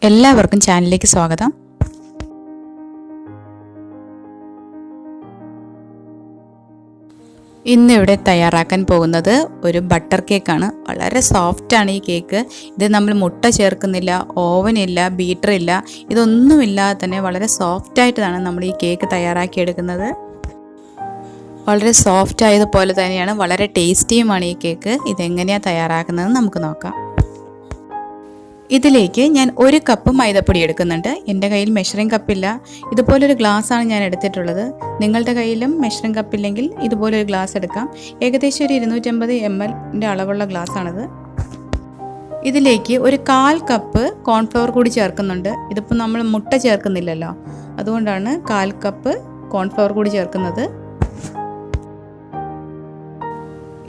എല്ലാവർക്കും ചാനലിലേക്ക് സ്വാഗതം. ഇന്നിവിടെ തയ്യാറാക്കാൻ പോകുന്നത് ഒരു ബട്ടർ കേക്കാണ്. വളരെ സോഫ്റ്റാണ് ഈ കേക്ക്. ഇത് നമ്മൾ മുട്ട ചേർക്കുന്നില്ല, ഓവനില്ല, ബീറ്ററില്ല, ഇതൊന്നുമില്ലാതെ തന്നെ വളരെ സോഫ്റ്റായിട്ടാണ് നമ്മൾ ഈ കേക്ക് തയ്യാറാക്കിയെടുക്കുന്നത്. വളരെ സോഫ്റ്റ് ആയതുപോലെ തന്നെയാണ് വളരെ ടേസ്റ്റിയുമാണ് ഈ കേക്ക്. ഇതെങ്ങനെയാണ് തയ്യാറാക്കുന്നത് നമുക്ക് നോക്കാം. ഇതിലേക്ക് ഞാൻ 1 കപ്പ് മൈദപ്പൊടി എടുക്കുന്നുണ്ട്. എൻ്റെ കയ്യിൽ മെഷറിംഗ് കപ്പില്ല, ഇതുപോലൊരു ഗ്ലാസ്സാണ് ഞാൻ എടുത്തിട്ടുള്ളത്. നിങ്ങളുടെ കയ്യിലും മെഷറിംഗ് കപ്പില്ലെങ്കിൽ ഇതുപോലൊരു ഗ്ലാസ് എടുക്കാം. ഏകദേശം ഒരു 250 ml അളവുള്ള ഗ്ലാസ്സാണിത്. ഇതിലേക്ക് ഒരു 1/4 കപ്പ് കോൺഫ്ലവർ കൂടി ചേർക്കുന്നുണ്ട്. ഇതിപ്പോൾ നമ്മൾ മുട്ട ചേർക്കുന്നില്ലല്ലോ, അതുകൊണ്ടാണ് 1/4 കപ്പ് കോൺഫ്ലവർ കൂടി ചേർക്കുന്നത്.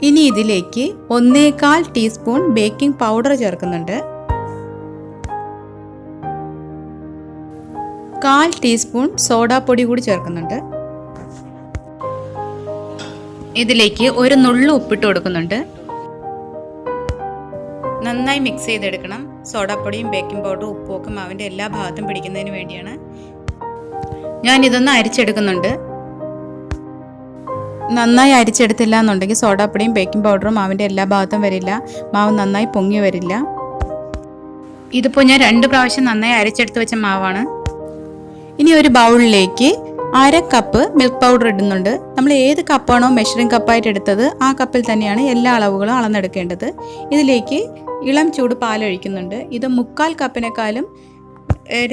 ഇനി ഇതിലേക്ക് 1/4 ടീസ്പൂൺ ബേക്കിംഗ് പൗഡർ ചേർക്കുന്നുണ്ട്. 1/4 ടീസ്പൂൺ സോഡാപ്പൊടി കൂടി ചേർക്കുന്നുണ്ട്. ഇതിലേക്ക് ഒരു നുള്ളു ഉപ്പിട്ട് കൊടുക്കുന്നുണ്ട്. നന്നായി മിക്സ് ചെയ്തെടുക്കണം. സോഡാപ്പൊടിയും ബേക്കിംഗ് പൗഡറും ഉപ്പും ഒക്കെ മാവിൻ്റെ എല്ലാ ഭാഗത്തും പിടിക്കുന്നതിന് വേണ്ടിയാണ്. ഞാൻ ഇതൊന്ന് അരിച്ചെടുക്കുന്നുണ്ട്. നന്നായി അരിച്ചെടുത്തില്ല എന്നുണ്ടെങ്കിൽ സോഡാപ്പൊടിയും ബേക്കിംഗ് പൗഡറും മാവിൻ്റെ എല്ലാ ഭാഗത്തും വരില്ല, മാവ് നന്നായി പൊങ്ങി വരില്ല. ഇതിപ്പോൾ ഞാൻ 2 പ്രാവശ്യം നന്നായി അരിച്ചെടുത്ത് വെച്ച മാവാണ്. ഇനി ഒരു ബൗളിലേക്ക് 1/2 കപ്പ് മിൽക്ക് പൗഡർ ഇടുന്നുണ്ട്. നമ്മൾ ഏത് കപ്പാണോ മെഷറിംഗ് കപ്പായിട്ട് എടുത്തത് ആ കപ്പിൽ തന്നെയാണ് എല്ലാ അളവുകളും അളന്നെടുക്കേണ്ടത്. ഇതിലേക്ക് ഇളം ചൂട് പാലൊഴിക്കുന്നുണ്ട്. ഇത് 1/4 കപ്പിനേക്കാളും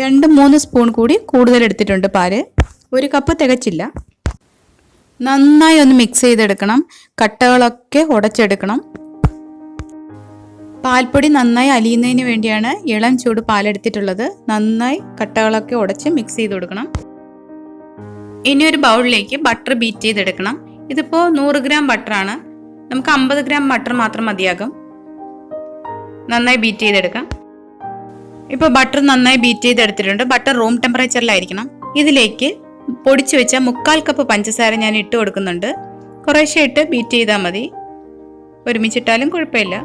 2-3 സ്പൂൺ കൂടി കൂടുതൽ എടുത്തിട്ടുണ്ട് പാല്. 1 കപ്പ് തികച്ചില്ല. നന്നായി ഒന്ന് മിക്സ് ചെയ്തെടുക്കണം. കട്ടകളൊക്കെ ഉടച്ചെടുക്കണം. പാൽപ്പൊടി നന്നായി അലിയുന്നതിന് വേണ്ടിയാണ് ഇളം ചൂട് പാലെടുത്തിട്ടുള്ളത്. നന്നായി കട്ടകളൊക്കെ ഉടച്ച് മിക്സ് ചെയ്ത് കൊടുക്കണം. ഇനി ഒരു ബൗളിലേക്ക് ബട്ടർ ബീറ്റ് ചെയ്തെടുക്കണം. ഇതിപ്പോൾ 100 ഗ്രാം ബട്ടറാണ്, നമുക്ക് 50 ഗ്രാം ബട്ടർ മാത്രം മതിയാകും. നന്നായി ബീറ്റ് ചെയ്തെടുക്കാം. ഇപ്പോൾ ബട്ടർ നന്നായി ബീറ്റ് ചെയ്തെടുത്തിട്ടുണ്ട്. ബട്ടർ റൂം ടെമ്പറേച്ചറിലായിരിക്കണം. ഇതിലേക്ക് പൊടിച്ചു വെച്ച 1/4 കപ്പ് പഞ്ചസാര ഞാൻ ഇട്ട് കൊടുക്കുന്നുണ്ട്. കുറേശ്ശെ ഇട്ട് ബീറ്റ് ചെയ്താൽ മതി, ഒരുമിച്ചിട്ടാലും കുഴപ്പമില്ല.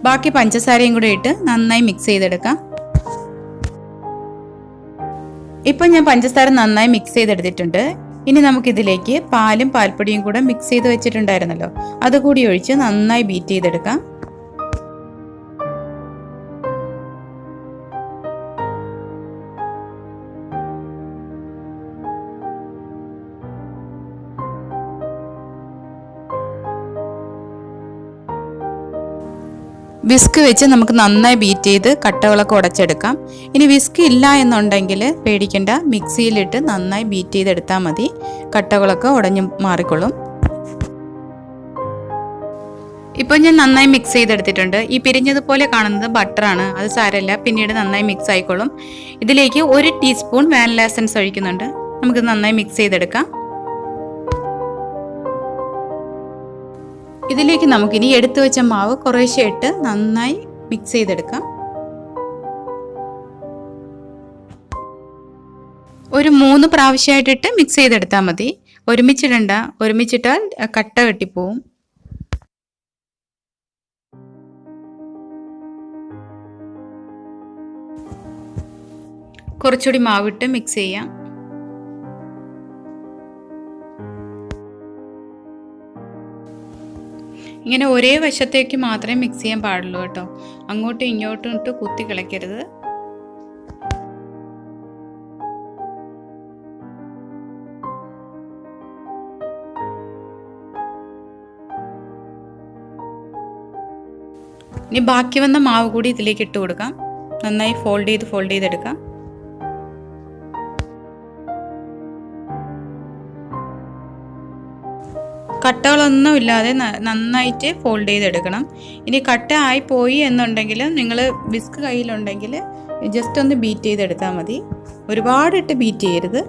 ബാക്കി പഞ്ചസാരയും കൂടെ ഇട്ട് നന്നായി മിക്സ് ചെയ്തെടുക്കാം. ഇപ്പം ഞാൻ പഞ്ചസാര നന്നായി മിക്സ് ചെയ്തെടുത്തിട്ടുണ്ട്. ഇനി നമുക്കിതിലേക്ക് പാലും പാൽപ്പൊടിയും കൂടെ മിക്സ് ചെയ്ത് വെച്ചിട്ടുണ്ടായിരുന്നല്ലോ, അതുകൂടി ഒഴിച്ച് നന്നായി ബീറ്റ് ചെയ്തെടുക്കാം. വിസ്ക് വെച്ച് നമുക്ക് നന്നായി ബീറ്റ് ചെയ്ത് കട്ടകളൊക്കെ ഉടച്ചെടുക്കാം. ഇനി വിസ്ക് ഇല്ല എന്നുണ്ടെങ്കിൽ പേടിക്കേണ്ട, മിക്സിയിലിട്ട് നന്നായി ബീറ്റ് ചെയ്തെടുത്താൽ മതി. കട്ടകളൊക്കെ ഉടഞ്ഞു മാറിക്കൊള്ളും. ഇപ്പോൾ ഞാൻ നന്നായി മിക്സ് ചെയ്തെടുത്തിട്ടുണ്ട്. ഈ പിരിഞ്ഞതുപോലെ കാണുന്നത് ബട്ടറാണ്, അത് സാരമില്ല, പിന്നീട് നന്നായി മിക്സ് ആയിക്കോളും. ഇതിലേക്ക് 1 ടീസ്പൂൺ വാനില എസൻസ് ഒഴിക്കുന്നുണ്ട്. നമുക്ക് നന്നായി മിക്സ് ചെയ്തെടുക്കാം. ഇതിലേക്ക് നമുക്കിനി എടുത്തു വെച്ച മാവ് കുറേശ്ശെ ഇട്ട് നന്നായി മിക്സ് ചെയ്തെടുക്കാം. ഒരു 3 പ്രാവശ്യമായിട്ടിട്ട് മിക്സ് ചെയ്തെടുത്താൽ മതി, ഒരുമിച്ചിടണ്ട. ഒരുമിച്ചിട്ടാൽ കട്ട കെട്ടിപ്പോവും. കുറച്ചുകൂടി മാവിട്ട് മിക്സ് ചെയ്യാം. ഇങ്ങനെ ഒരേ വശത്തേക്ക് മാത്രമേ മിക്സ് ചെയ്യാൻ പാടുള്ളൂ കേട്ടോ, അങ്ങോട്ടും ഇങ്ങോട്ടും ഇട്ട് കുത്തി കളയ്ക്കരുത്. ഇനി ബാക്കി വന്ന മാവ് കൂടി ഇതിലേക്ക് ഇട്ട് കൊടുക്കാം. നന്നായി ഫോൾഡ് ചെയ്തെടുക്കാം. കട്ടകളൊന്നും ഇല്ലാതെ നന്നായിട്ട് ഫോൾഡ് ചെയ്തെടുക്കണം. ഇനി കട്ട ആയി പോയി എന്നുണ്ടെങ്കിൽ നിങ്ങൾ വിസ്ക് കയ്യിലുണ്ടെങ്കിൽ ജസ്റ്റ് ഒന്ന് ബീറ്റ് ചെയ്തെടുത്താൽ മതി, ഒരുപാടിട്ട് ബീറ്റ് ചെയ്യരുത്.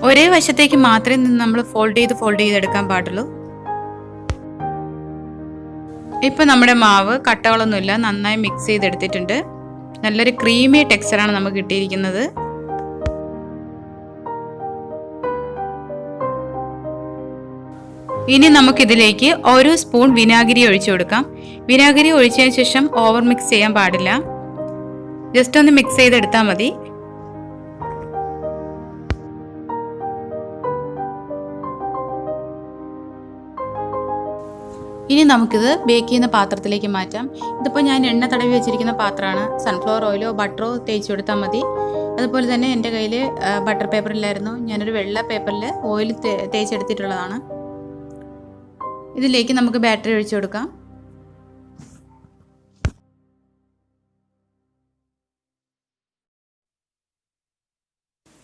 ഒരേ വശത്തേക്ക് മാത്രമേ നമ്മൾ ഫോൾഡ് ചെയ്തെടുക്കാൻ പാടുള്ളൂ. ഇപ്പം നമ്മുടെ മാവ് കട്ടകളൊന്നുമില്ല, നന്നായി മിക്സ് ചെയ്തെടുത്തിട്ടുണ്ട്. നല്ലൊരു ക്രീമി ടെക്സ്ചറാണ് നമുക്ക് കിട്ടിയിരിക്കുന്നത്. ഇനി നമുക്കിതിലേക്ക് 1 സ്പൂൺ വിനാഗിരി ഒഴിച്ചു കൊടുക്കാം. വിനാഗിരി ഒഴിച്ചതിന് ശേഷം ഓവർ മിക്സ് ചെയ്യാൻ പാടില്ല. ജസ്റ്റ് ഒന്ന് മിക്സ് ചെയ്തെടുത്താൽ മതി. ഇനി നമുക്കിത് ബേക്ക് ചെയ്യുന്ന പാത്രത്തിലേക്ക് മാറ്റാം. ഇതിപ്പോൾ ഞാൻ എണ്ണ തടവി വെച്ചിരിക്കുന്ന പാത്രമാണ്. സൺഫ്ലവർ ഓയിലോ ബട്ടറോ തേച്ച് കൊടുത്താൽ മതി. അതുപോലെ തന്നെ എൻ്റെ കയ്യിൽ ബട്ടർ പേപ്പർ ഇല്ലായിരുന്നു. ഞാനൊരു വെള്ള പേപ്പറിൽ ഓയിൽ തേച്ചെടുത്തിട്ടുള്ളതാണ്. ഇതിലേക്ക് നമുക്ക് ബാറ്ററി ഒഴിച്ചു കൊടുക്കാം.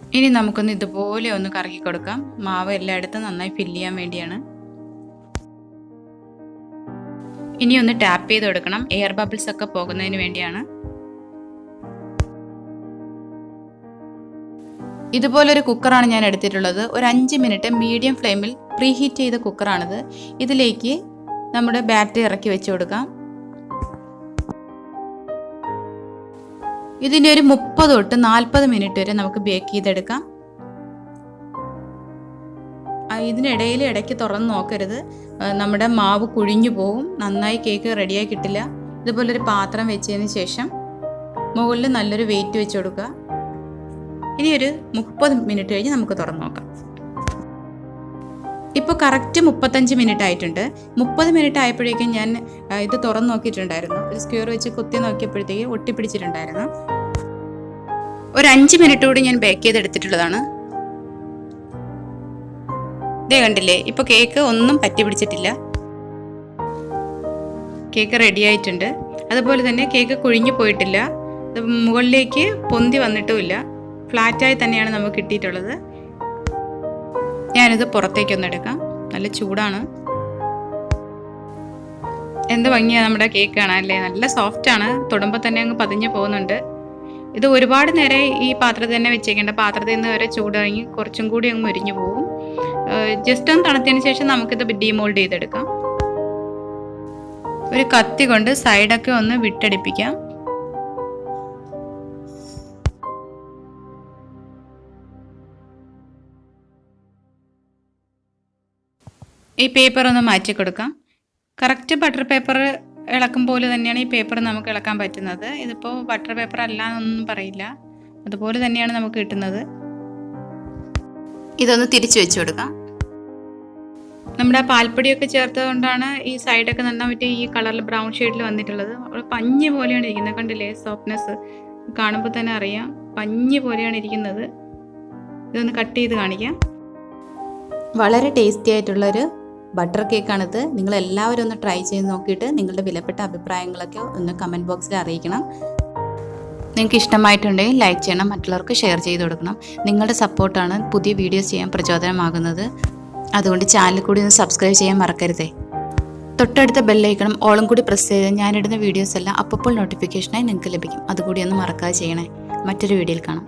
ഇനി നമുക്കൊന്ന് ഇതുപോലെ ഒന്ന് കറക്കി കൊടുക്കാം. മാവ് എല്ലായിടത്തും നന്നായി ഫില്ല് ചെയ്യാൻ വേണ്ടിയാണ്. ഇനി ഒന്ന് ടാപ്പ് ചെയ്ത് കൊടുക്കണം. എയർ ബബിൾസ് ഒക്കെ പോകുന്നതിന് വേണ്ടിയാണ്. ഇതുപോലൊരു കുക്കറാണ് ഞാൻ എടുത്തിട്ടുള്ളത്. ഒരു 5 മിനിറ്റ് മീഡിയം ഫ്ലെയിമിൽ പ്രീ ഹീറ്റ് ചെയ്ത കുക്കറാണിത്. ഇതിലേക്ക് നമ്മുടെ ബാറ്ററി ഇറക്കി വെച്ച് കൊടുക്കാം. ഇതിൻ്റെ ഒരു 30 തൊട്ട് 40 മിനിറ്റ് വരെ നമുക്ക് ബേക്ക് ചെയ്തെടുക്കാം. ഇതിനിടയിൽ ഇടയ്ക്ക് തുറന്ന് നോക്കരുത്. നമ്മുടെ മാവ് കുഴിഞ്ഞു പോകും. നന്നായി കേക്ക് റെഡിയായി കിട്ടില്ല. ഇതുപോലൊരു പാത്രം വെച്ചതിന് ശേഷം മുകളിൽ നല്ലൊരു വെയിറ്റ് വെച്ച് കൊടുക്കുക. ഇനി ഒരു 30 മിനിറ്റ് കഴിഞ്ഞ് നമുക്ക് തുറന്ന് നോക്കാം. ഇപ്പോൾ കറക്റ്റ് 35 മിനിറ്റ് ആയിട്ടുണ്ട്. 30 മിനിറ്റ് ആയപ്പോഴേക്കും ഞാൻ ഇത് തുറന്ന് നോക്കിയിട്ടുണ്ടായിരുന്നു. ഒരു സ്ക്വയർ വെച്ച് കുത്തി നോക്കിയപ്പോഴത്തേക്ക് ഒട്ടിപ്പിടിച്ചിട്ടുണ്ടായിരുന്നു. ഒരു 5 മിനിറ്റ് കൂടി ഞാൻ ബേക്ക് ചെയ്തെടുത്തിട്ടുള്ളതാണ്. ഇതേ കണ്ടില്ലേ, ഇപ്പോൾ കേക്ക് ഒന്നും പറ്റി പിടിച്ചിട്ടില്ല. കേക്ക് റെഡി ആയിട്ടുണ്ട്. അതുപോലെ തന്നെ കേക്ക് കുഴിഞ്ഞു പോയിട്ടില്ല. മുകളിലേക്ക് പൊന്തി വന്നിട്ടുമില്ല. ഫ്ലാറ്റായി തന്നെയാണ് നമുക്ക് കിട്ടിയിട്ടുള്ളത്. ഞാനിത് പുറത്തേക്കൊന്ന് എടുക്കാം. നല്ല ചൂടാണ്. എന്ത് ഭംഗിയാണ് നമ്മുടെ കേക്ക് കാണാൻ അല്ലേ. നല്ല സോഫ്റ്റാണ്. തൊടുമ്പോൾ തന്നെ അങ്ങ് പതിഞ്ഞു പോകുന്നുണ്ട്. ഇത് ഒരുപാട് നേരം ഈ പാത്രത്തിൽ തന്നെ വെച്ചേക്കേണ്ട. പാത്രത്തിൽ നിന്ന് വരെ ചൂടിറങ്ങി കുറച്ചും കൂടി അങ്ങ് മുരിഞ്ഞു പോകും. ജസ്റ്റ് ഒന്ന് തണുത്തതിന് ശേഷം നമുക്കിത് ഡീമോൾഡ് ചെയ്തെടുക്കാം. ഒരു കത്തി കൊണ്ട് സൈഡൊക്കെ ഒന്ന് വിട്ടടിപ്പിക്കാം. ഈ പേപ്പർ ഒന്ന് മാറ്റി കൊടുക്കാം. കറക്റ്റ് ബട്ടർ പേപ്പർ ഇളക്കും പോലെ തന്നെയാണ് ഈ പേപ്പർ നമുക്ക് ഇളക്കാൻ പറ്റുന്നത്. ഇതിപ്പോൾ ബട്ടർ പേപ്പർ അല്ല എന്നൊന്നും പറയില്ല. അതുപോലെ തന്നെയാണ് നമുക്ക് കിട്ടുന്നത്. ഇതൊന്ന് തിരിച്ചു വെച്ച് കൊടുക്കാം. നമ്മുടെ പാൽപ്പൊടിയൊക്കെ ചേർത്തത് കൊണ്ടാണ് ഈ സൈഡൊക്കെ നന്നായിട്ട് ഈ കളറിൽ ബ്രൗൺ ഷെയ്ഡിൽ വന്നിട്ടുള്ളത്. പഞ്ഞി പോലെയാണ് ഇരിക്കുന്നത്. കണ്ടില്ലേ സോഫ്റ്റ്നെസ് കാണുമ്പോൾ തന്നെ അറിയാം. പഞ്ഞി പോലെയാണ് ഇരിക്കുന്നത്. ഇതൊന്ന് കട്ട് ചെയ്ത് കാണിക്കാം. വളരെ ടേസ്റ്റി ആയിട്ടുള്ളൊരു ബട്ടർ കേക്കാണിത്. നിങ്ങളെല്ലാവരും ഒന്ന് ട്രൈ ചെയ്ത് നോക്കിയിട്ട് നിങ്ങളുടെ വിലപ്പെട്ട അഭിപ്രായങ്ങളൊക്കെ ഒന്ന് കമൻറ്റ് ബോക്സിൽ അറിയിക്കണം. നിങ്ങൾക്ക് ഇഷ്ടമായിട്ടുണ്ടെങ്കിൽ ലൈക്ക് ചെയ്യണം. മറ്റുള്ളവർക്ക് ഷെയർ ചെയ്ത് കൊടുക്കണം. നിങ്ങളുടെ സപ്പോർട്ടാണ് പുതിയ വീഡിയോസ് ചെയ്യാൻ പ്രചോദനമാകുന്നത്. അതുകൊണ്ട് ചാനൽ കൂടി ഒന്ന് സബ്സ്ക്രൈബ് ചെയ്യാൻ മറക്കരുതേ. തൊട്ടടുത്ത ബെല്ലൈക്കണം ഓളും കൂടി പ്രസ് ചെയ്ത് ഞാനിടുന്ന വീഡിയോസ് എല്ലാം അപ്പോൾ നോട്ടിഫിക്കേഷനായി നിങ്ങൾക്ക് ലഭിക്കും. അതുകൂടി ഒന്ന് മറക്കാതെ ചെയ്യണേ. മറ്റൊരു വീഡിയോയിൽ കാണാം.